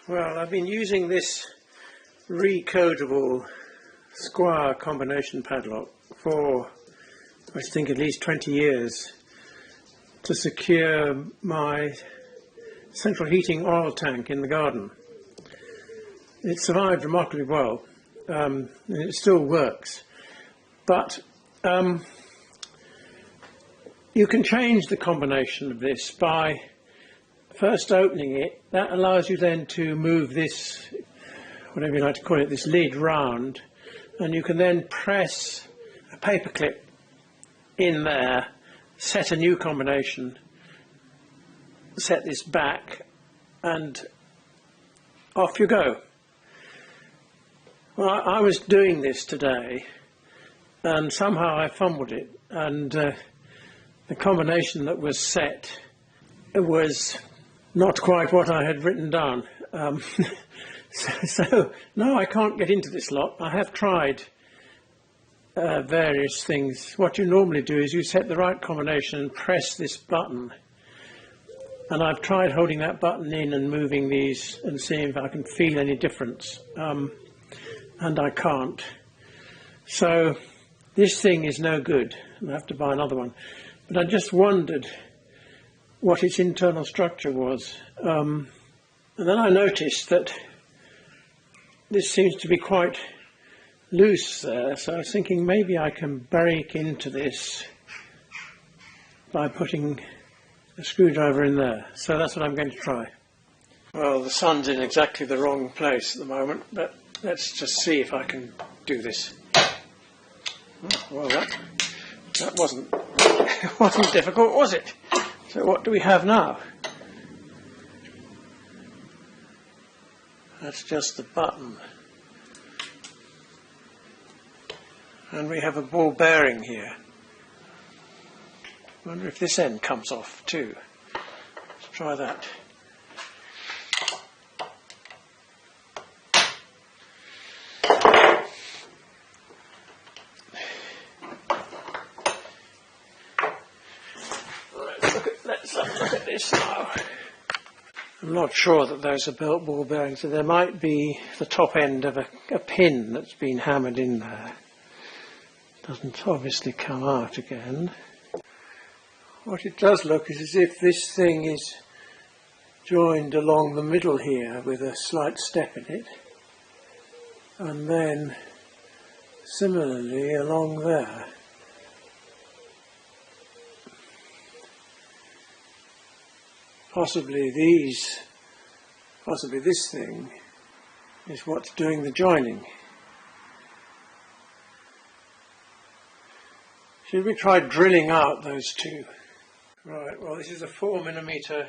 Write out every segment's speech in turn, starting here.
Well, I've been using this recodable Squire combination padlock for, I think, at least 20 years to secure my central heating oil tank in the garden. It survived remarkably well, and it still works, but you can change the combination of this by first opening it. That allows you then to move this, whatever you like to call it, this lid round, and you can then press a paper clip in there, set a new combination, set this back, and off you go. Well, I was doing this today and somehow I fumbled it, and the combination that was set was not quite what I had written down. So now I can't get into this lot. I have tried various things. What you normally do is you set the right combination and press this button. And I've tried holding that button in and moving these and seeing if I can feel any difference. And I can't. So this thing is no good. I have to buy another one. But I just wondered what its internal structure was. And then I noticed that this seems to be quite loose there, so I was thinking maybe I can break into this by putting a screwdriver in there. So that's what I'm going to try. Well, the sun's in exactly the wrong place at the moment, but let's just see if I can do this. Well, that wasn't difficult, was it? So what do we have now? That's just the button. And we have a ball bearing here. I wonder if this end comes off too. Let's try that. Let's look at this now. I'm not sure that those are ball bearings, so there might be the top end of a pin that's been hammered in there. Doesn't obviously come out again. What it does look is as if this thing is joined along the middle here with a slight step in it, and then similarly along there. Possibly this thing is what's doing the joining. Should we try drilling out those two? Right, well, this is a 4mm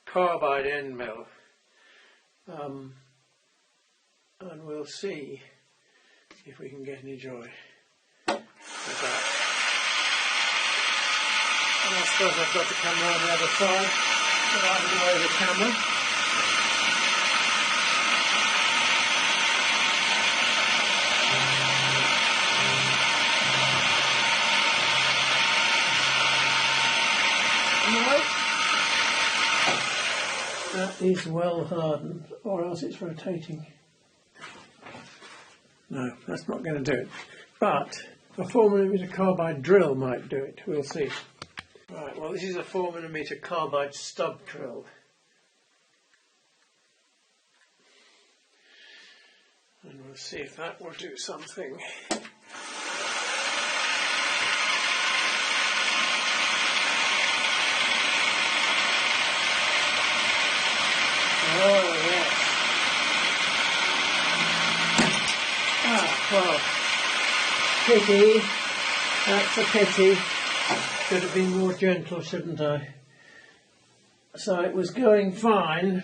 carbide end mill, and we'll see if we can get any joy with that. And I suppose I've got to come round the other side, get out of the way of the camera. That is well hardened, or else it's rotating. No, that's not going to do it. But a 4mm carbide drill might do it. We'll see. Right, well, this is a 4mm carbide stub drill. And we'll see if that will do something. Oh, yes. Ah, well, pity. That's a pity. Should have been more gentle, shouldn't I? So it was going fine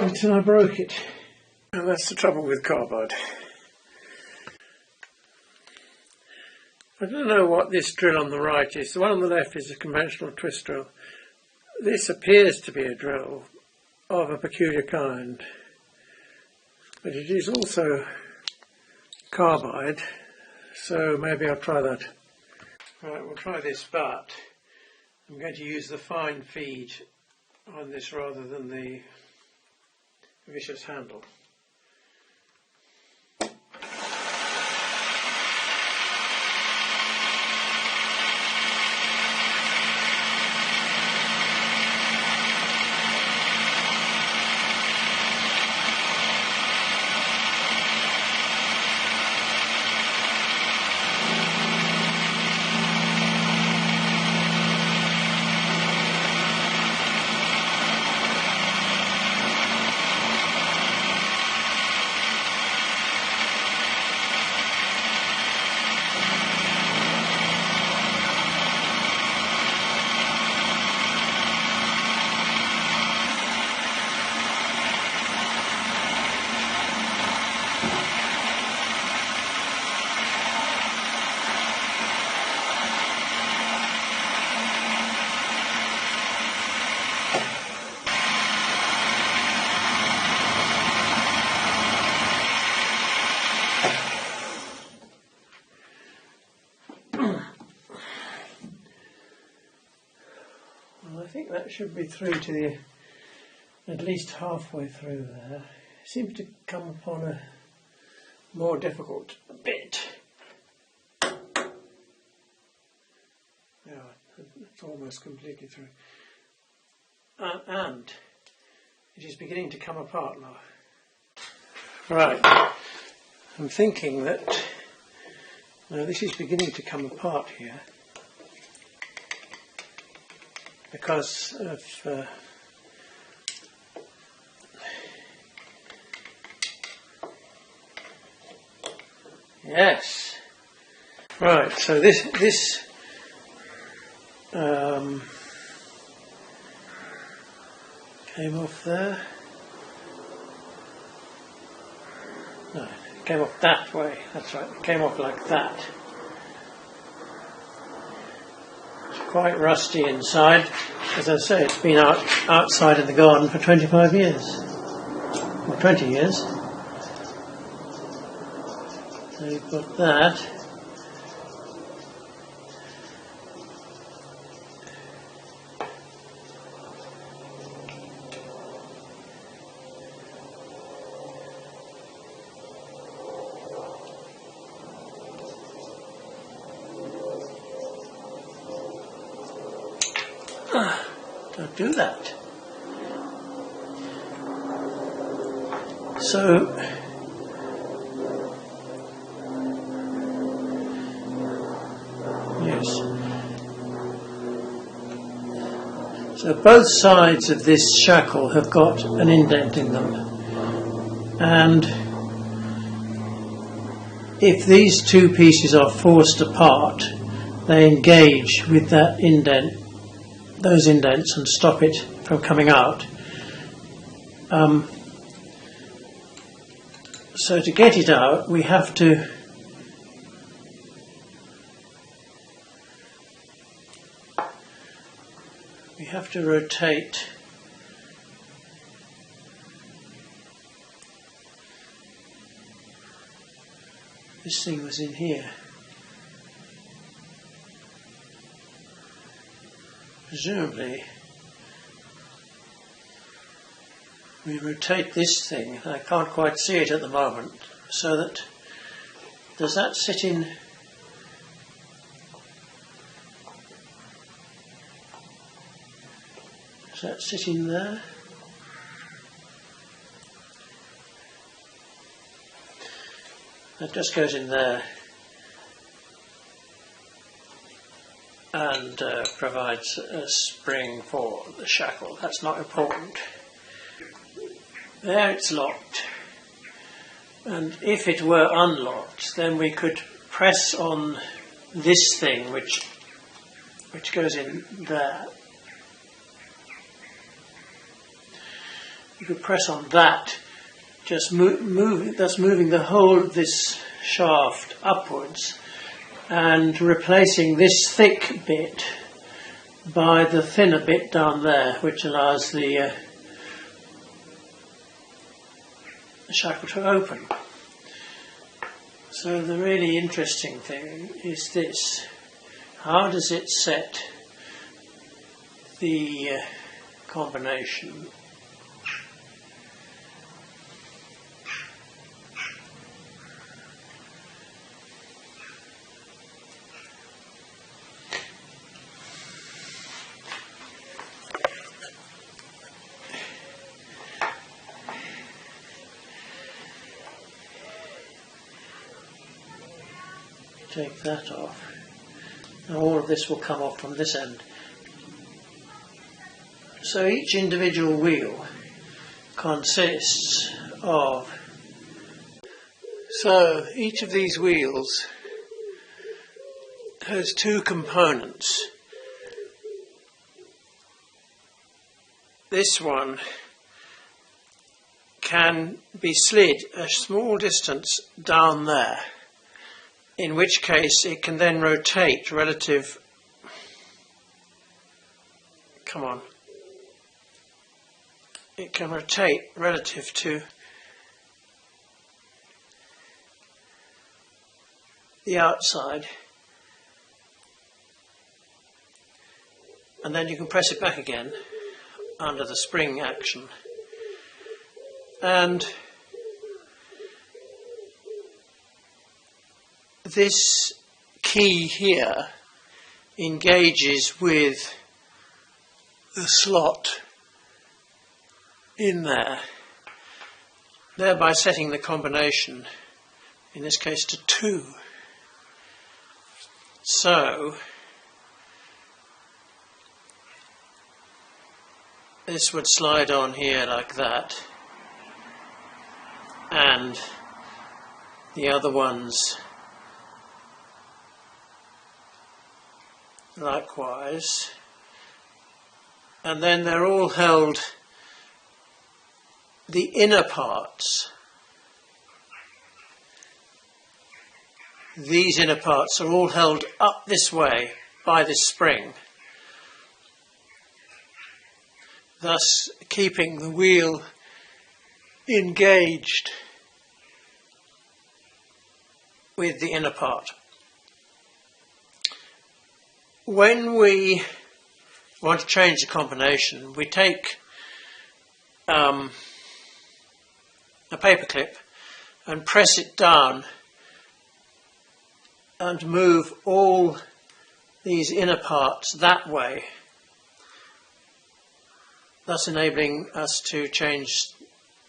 until I broke it. And that's the trouble with carbide. I don't know what this drill on the right is. The one on the left is a conventional twist drill. This appears to be a drill of a peculiar kind, but it is also carbide, so maybe I'll try that. Right, we'll try this, but I'm going to use the fine feed on this rather than the vicious handle. Well, I think that should be through to the at least halfway through there. It seems to come upon a more difficult bit. Yeah, it's almost completely through. And it is beginning to come apart now. Right, I'm thinking that now this is beginning to come apart here because of yes. Right, so this came off there. No, it came off that way. That's right, it came off like that. It's quite rusty inside. As I say, it's been outside of the garden for 25 years. Or 20 years. So you've got that. Don't do that. So yes. So both sides of this shackle have got an indent in them, and if these two pieces are forced apart, they engage with that indent, those indents, and stop it from coming out. So to get it out, we have to rotate this thing was in here. Presumably we rotate this thing, I can't quite see it at the moment, so that, does that sit in, does that sit in there? That just goes in there and provides a spring for the shackle. That's not important. There it's locked, and if it were unlocked, then we could press on this thing which goes in there. You could press on that, just thus moving the whole of this shaft upwards and replacing this thick bit by the thinner bit down there, which allows the shackle to open. So the really interesting thing is this: how does it set the combination. Take that off. Now all of this will come off from this end. So each individual wheel consists of, so each of these wheels has two components. This one can be slid a small distance down there, in which case it can then rotate relative, it can rotate relative to the outside, and then you can press it back again under the spring action, and this key here engages with the slot in there, thereby setting the combination, in this case, to 2. So this would slide on here like that, and the other ones likewise, and then they're all held, the inner parts, these inner parts are all held up this way by this spring, thus keeping the wheel engaged with the inner part. When we want to change the combination, we take a paper clip and press it down and move all these inner parts that way, thus enabling us to change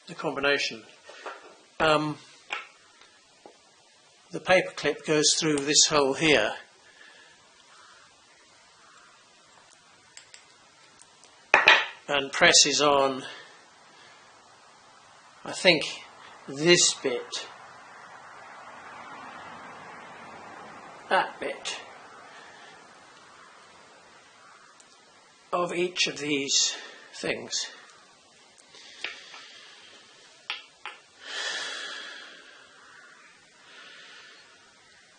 the combination. The paper clip goes through this hole here, and presses on, I think, this bit, that bit of each of these things.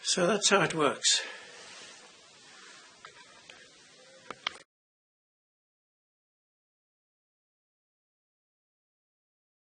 So that's how it works.